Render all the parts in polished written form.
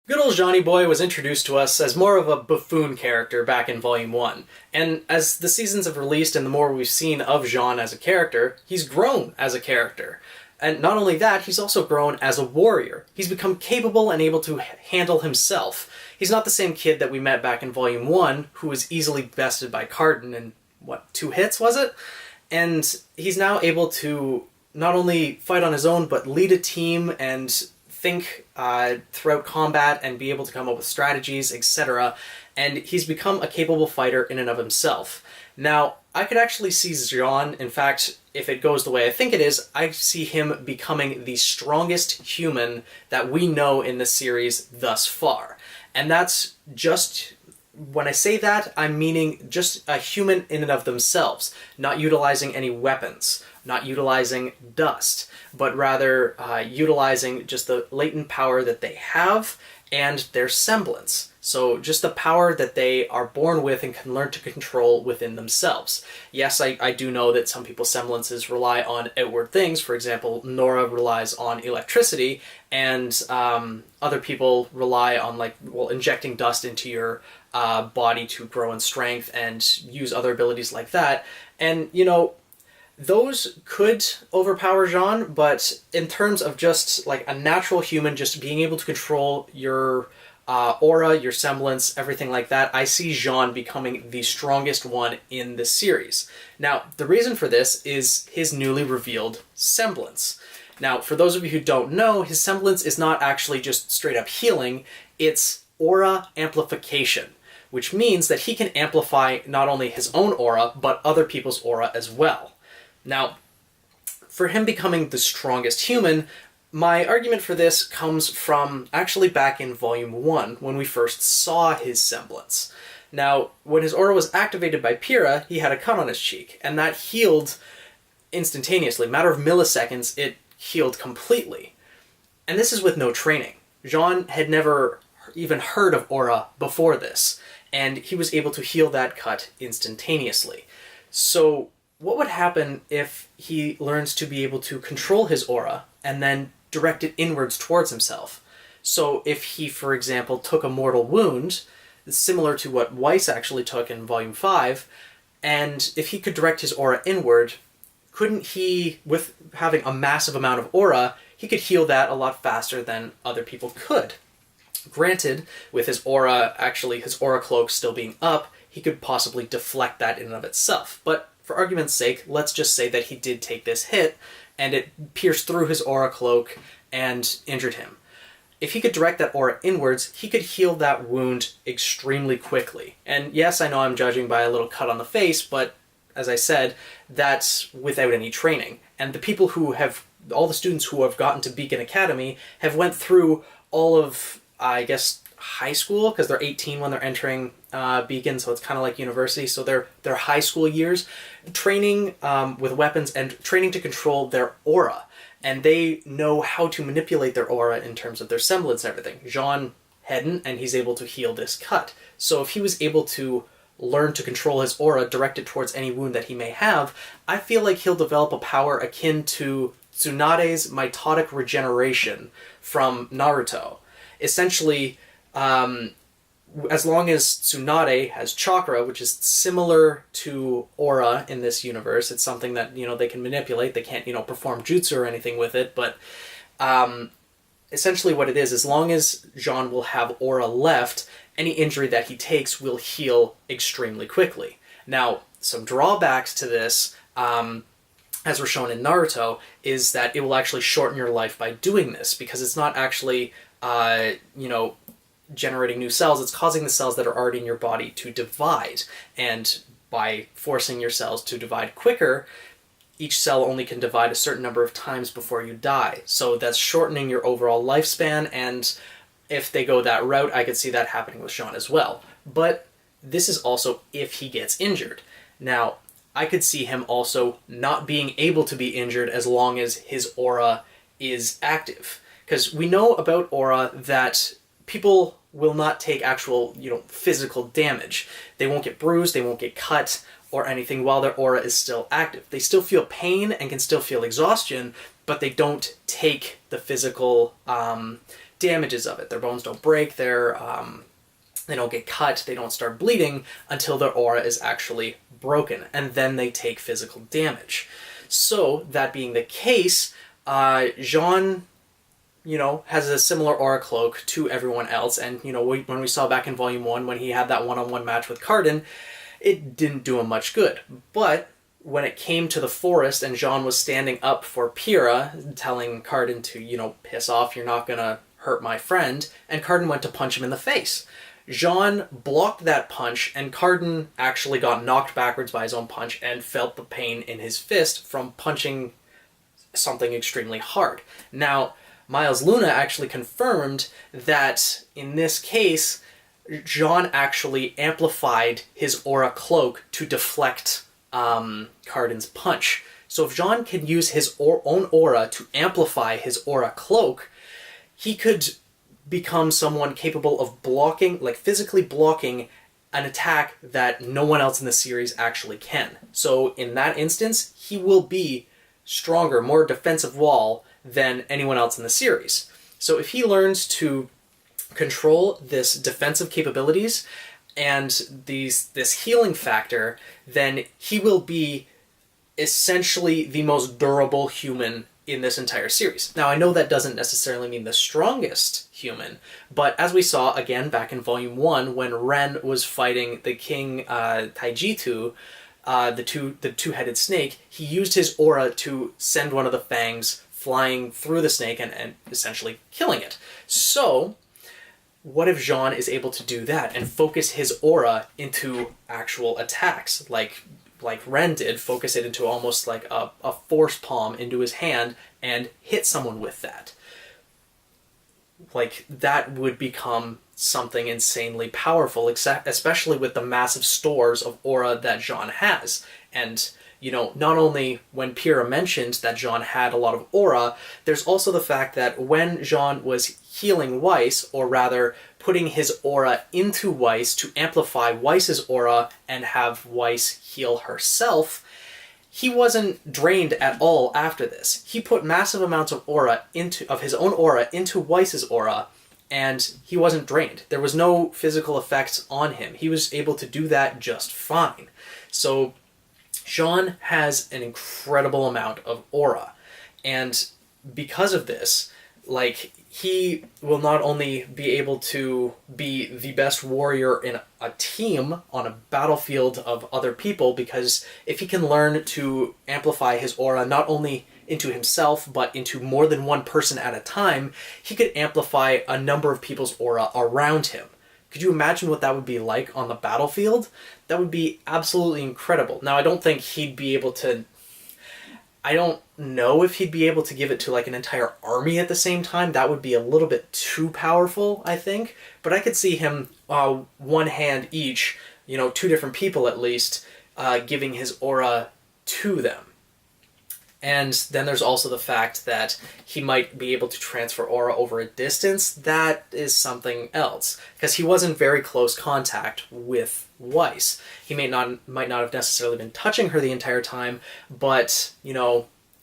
Good old Johnny Boy was introduced to us as more of a buffoon character back in Volume 1, and as the seasons have released and the more we've seen of Jaune as a character, he's grown as a character. And not only that, he's also grown as a warrior. He's become capable and able to handle himself. He's not the same kid that we met back in Volume 1, who was easily bested by Carden in, 2 hits, was it? And he's now able to not only fight on his own, but lead a team and think throughout combat and be able to come up with strategies, etc. And he's become a capable fighter in and of himself. Now, I could actually see Jaune, in fact, if it goes the way I think it is, I see him becoming the strongest human that we know in the series thus far. And that's just, when I say that, I'm meaning just a human in and of themselves, not utilizing any weapons, not utilizing dust, but rather utilizing just the latent power that they have and their semblance. So just the power that they are born with and can learn to control within themselves. Yes, I do know that some people's semblances rely on outward things. For example, Nora relies on electricity, and other people rely on, injecting dust into your body to grow in strength and use other abilities like that. And, those could overpower Jaune, but in terms of just like a natural human just being able to control your aura, your semblance, everything like that, I see Jaune becoming the strongest one in this series. Now, the reason for this is his newly revealed semblance. Now, for those of you who don't know, his semblance is not actually just straight up healing, it's aura amplification, which means that he can amplify not only his own aura, but other people's aura as well. Now, for him becoming the strongest human, my argument for this comes from actually back in Volume 1, when we first saw his semblance. Now, when his aura was activated by Pyrrha, he had a cut on his cheek, and that healed instantaneously. Matter of milliseconds, it healed completely. And this is with no training. Jaune had never even heard of aura before this, and he was able to heal that cut instantaneously. So what would happen if he learns to be able to control his aura and then direct it inwards towards himself? So if he, for example, took a mortal wound, similar to what Weiss actually took in Volume 5, and if he could direct his aura inward, couldn't he, with having a massive amount of aura, he could heal that a lot faster than other people could? Granted, with his aura cloak still being up, he could possibly deflect that in and of itself. But for argument's sake, let's just say that he did take this hit, and it pierced through his aura cloak and injured him. If he could direct that aura inwards, he could heal that wound extremely quickly. And yes, I know I'm judging by a little cut on the face, but as I said, that's without any training. And the people who have, all the students who have gotten to Beacon Academy have went through all of, I guess, high school, because they're 18 when they're entering Beacon, so it's kind of like university, so they're high school years, training with weapons and training to control their aura. And they know how to manipulate their aura in terms of their semblance and everything. Jaune hadn't, and he's able to heal this cut. So if he was able to learn to control his aura, direct it towards any wound that he may have, I feel like he'll develop a power akin to Tsunade's mitotic regeneration from Naruto. Essentially, as long as Tsunade has chakra, which is similar to aura in this universe, it's something that, they can manipulate. They can't, perform jutsu or anything with it, but essentially what it is, as long as Jaune will have aura left, any injury that he takes will heal extremely quickly. Now, some drawbacks to this, as were shown in Naruto, is that it will actually shorten your life by doing this, because it's not actually generating new cells, it's causing the cells that are already in your body to divide. And by forcing your cells to divide quicker, each cell only can divide a certain number of times before you die. So that's shortening your overall lifespan, and if they go that route, I could see that happening with Jaune as well. But this is also if he gets injured. Now, I could see him also not being able to be injured as long as his aura is active. Because we know about aura that people will not take actual, physical damage. They won't get bruised, they won't get cut or anything while their aura is still active. They still feel pain and can still feel exhaustion, but they don't take the physical damages of it. Their bones don't break, they don't get cut, they don't start bleeding until their aura is actually broken, and then they take physical damage. So, that being the case, Jaune, has a similar aura cloak to everyone else, and, when we saw back in Volume 1, when he had that one-on-one match with Cardan, it didn't do him much good. But when it came to the forest and Jaune was standing up for Pyrrha, telling Cardan to, piss off, you're not gonna hurt my friend, and Cardan went to punch him in the face. Jaune blocked that punch, and Cardan actually got knocked backwards by his own punch and felt the pain in his fist from punching something extremely hard. Now, Miles Luna actually confirmed that in this case, Jaune actually amplified his aura cloak to deflect Cardan's punch. So if Jaune can use his own aura to amplify his aura cloak, he could become someone capable of blocking, like physically blocking, an attack that no one else in the series actually can. So in that instance, he will be stronger, more defensive wall than anyone else in the series. So if he learns to control this defensive capabilities and this healing factor, then he will be essentially the most durable human in this entire series. Now, I know that doesn't necessarily mean the strongest human, but as we saw again back in Volume 1, when Ren was fighting the King Taijitu, the two-headed snake, he used his aura to send one of the fangs flying through the snake and essentially killing it. So, what if Jaune is able to do that and focus his aura into actual attacks, like Ren did, focus it into almost like a force palm into his hand and hit someone with that? Like, that would become something insanely powerful, especially with the massive stores of aura that Jaune has. And, not only when Pyrrha mentioned that Jaune had a lot of aura, there's also the fact that when Jaune was healing Weiss, or rather putting his aura into Weiss to amplify Weiss's aura and have Weiss heal herself, he wasn't drained at all after this. He put massive amounts of his own aura into Weiss's aura, and he wasn't drained. There was no physical effects on him. He was able to do that just fine. So Jaune has an incredible amount of aura, and because of this, he will not only be able to be the best warrior in a team on a battlefield of other people, because if he can learn to amplify his aura not only into himself, but into more than one person at a time, he could amplify a number of people's aura around him. Could you imagine what that would be like on the battlefield? That would be absolutely incredible. Now, I don't think he'd be able to... I don't know if he'd be able to give it to an entire army at the same time. That would be a little bit too powerful, I think. But I could see him, one hand each, 2 different people at least, giving his aura to them. And then there's also the fact that he might be able to transfer aura over a distance. That is something else, because he was in very close contact with Weiss. He might not have necessarily been touching her the entire time, but,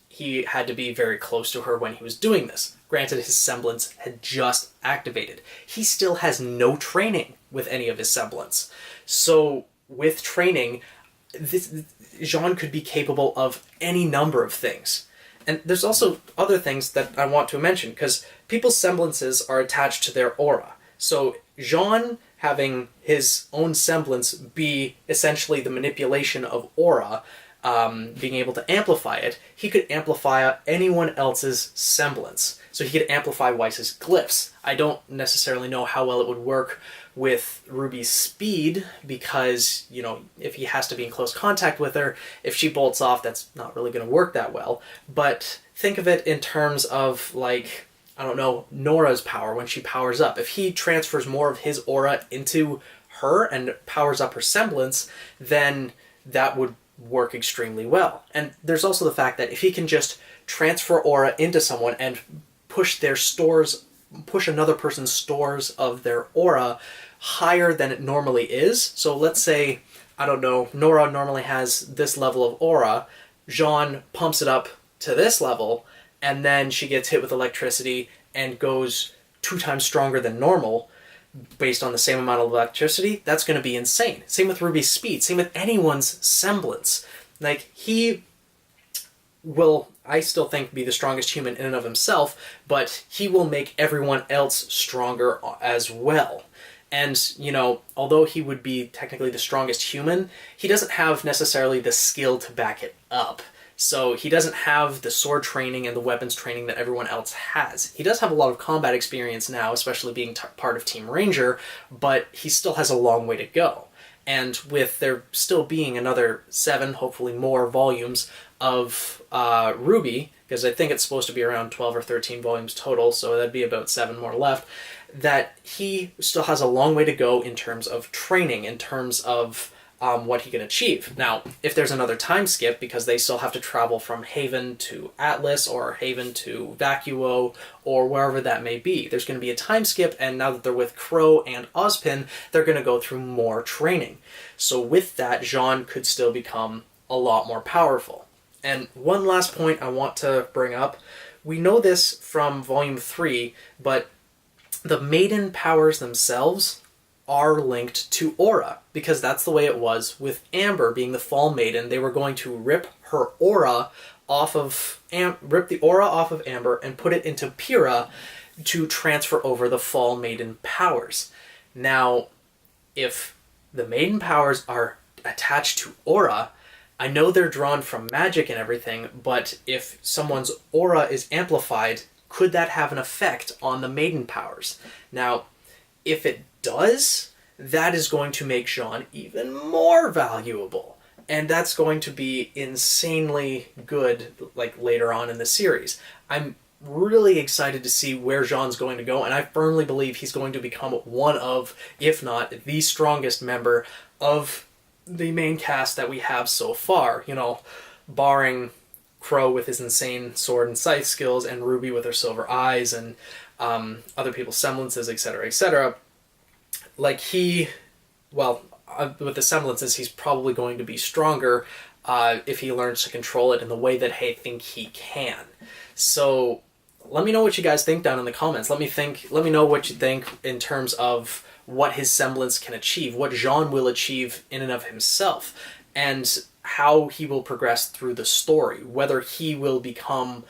he had to be very close to her when he was doing this. Granted, his semblance had just activated. He still has no training with any of his semblance. So, with training, Jaune could be capable of any number of things. And there's also other things that I want to mention, because people's semblances are attached to their aura. So Jaune having his own semblance be essentially the manipulation of aura, being able to amplify it, he could amplify anyone else's semblance. So he could amplify Weiss's glyphs. I don't necessarily know how well it would work with RWBY's speed, because, if he has to be in close contact with her, if she bolts off, that's not really going to work that well. But think of it in terms of, Nora's power when she powers up. If he transfers more of his aura into her and powers up her semblance, then that would work extremely well. And there's also the fact that if he can just transfer aura into someone and push another person's stores of their aura higher than it normally is. So let's say, Nora normally has this level of aura, Jaune pumps it up to this level, and then she gets hit with electricity and goes 2 times stronger than normal based on the same amount of electricity, that's going to be insane. Same with RWBY's speed, same with anyone's semblance. Like, he will, I still think, be the strongest human in and of himself, but he will make everyone else stronger as well. And, you know, although he would be technically the strongest human, he doesn't have necessarily the skill to back it up. So he doesn't have the sword training and the weapons training that everyone else has. He does have a lot of combat experience now, especially being part of Team Ranger, but he still has a long way to go. And with there still being another 7, hopefully more, volumes of RWBY, because I think it's supposed to be around 12 or 13 volumes total, so that'd be about 7 more left, that he still has a long way to go in terms of training, in terms of what he can achieve. Now, if there's another time skip, because they still have to travel from Haven to Atlas, or Haven to Vacuo, or wherever that may be, there's going to be a time skip, and now that they're with Crow and Ozpin, they're going to go through more training. So with that, Jaune could still become a lot more powerful. And one last point I want to bring up. We know this from Volume 3, but the Maiden powers themselves are linked to aura, because that's the way it was with Amber being the Fall Maiden. They were going to rip her aura off of rip the aura off of Amber and put it into Pyrrha to transfer over the Fall Maiden powers. Now, if the Maiden powers are attached to aura, I know they're drawn from magic and everything, but if someone's aura is amplified, could that have an effect on the Maiden powers? Now, if it does, that is going to make Jaune even more valuable. And that's going to be insanely good, like, later on in the series. I'm really excited to see where Jaune's going to go, and I firmly believe he's going to become one of, if not the strongest member of the main cast that we have so far. You know, barring Crow with his insane sword and scythe skills, and RWBY with her silver eyes, and other people's semblances, etc., etc. Like, with the semblances, he's probably going to be stronger if he learns to control it in the way that I think he can. So let me know what you guys think down in the comments. Let me know what you think in terms of what his semblance can achieve, what Jaune will achieve in and of himself, and how he will progress through the story, whether he will become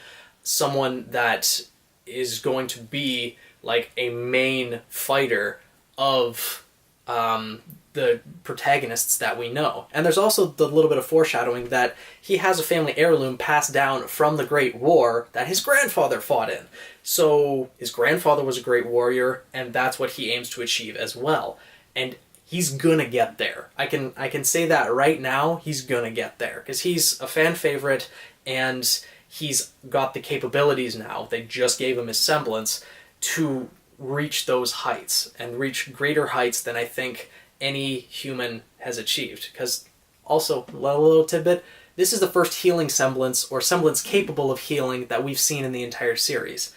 someone that is going to be like a main fighter of the protagonists that we know. And there's also the little bit of foreshadowing that he has a family heirloom passed down from the Great War that his grandfather fought in. So his grandfather was a great warrior, and that's what he aims to achieve as well. And he's gonna get there. I can say that right now, he's gonna get there, because he's a fan favorite, and he's got the capabilities now. They just gave him his semblance to reach those heights, and reach greater heights than I think any human has achieved. Because, also, a little tidbit, this is the first healing semblance, or semblance capable of healing, that we've seen in the entire series.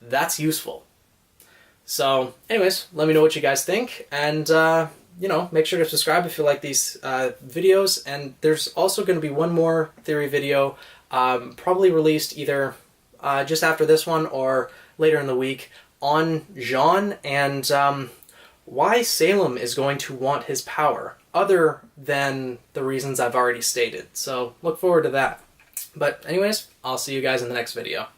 That's useful. So, anyways, let me know what you guys think, and, you know, make sure to subscribe if you like these videos, and there's also going to be one more theory video, probably released either just after this one or later in the week, on Jaune and why Salem is going to want his power, other than the reasons I've already stated. So look forward to that. But anyways, I'll see you guys in the next video.